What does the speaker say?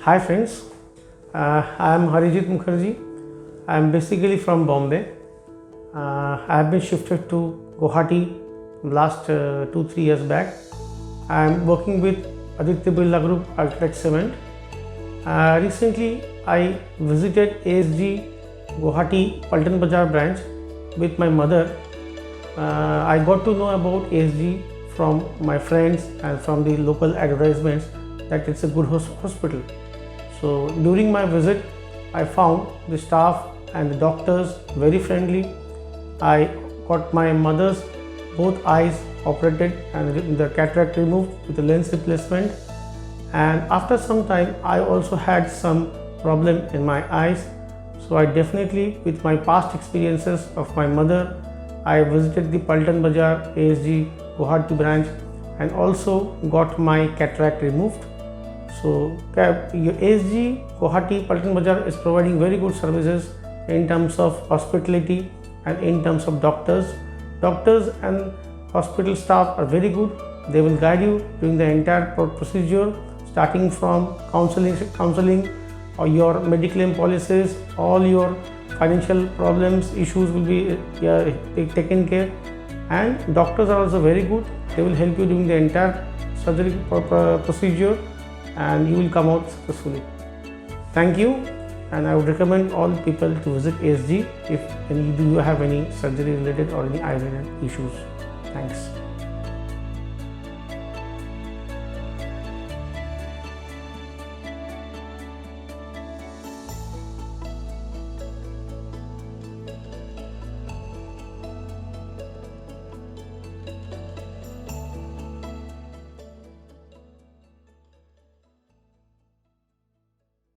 Hi friends, I am Arijit Mukherjee. I am basically from Bombay. I have been shifted to Guwahati last 2-3 years back. I am working with Aditya Birla Group Architect Cement. Recently, I visited ASG Guwahati Paltan Bazaar branch with my mother. I got to know about ASG from my friends and from the local advertisements that it's a good hospital. So during my visit, I found the staff and the doctors very friendly. I got my mother's both eyes operated and the cataract removed with the lens replacement. And after some time, I also had some problem in my eyes. So I definitely, with my past experiences of my mother, I visited the Paltan Bazaar ASG Guwahati branch and also got my cataract removed. So ASG Guwahati Paltan Bazaar is providing very good services in terms of hospitality and in terms of doctors. Doctors and hospital staff are very good. They will guide you during the entire procedure, starting from counseling or your medical policies, all your financial problems, issues will be taken care. And doctors are also very good. They will help you during the entire surgery procedure and you will come out successfully. Thank you, and I would recommend all people to visit ASG if you have any surgery related or any eye related issues. Thanks.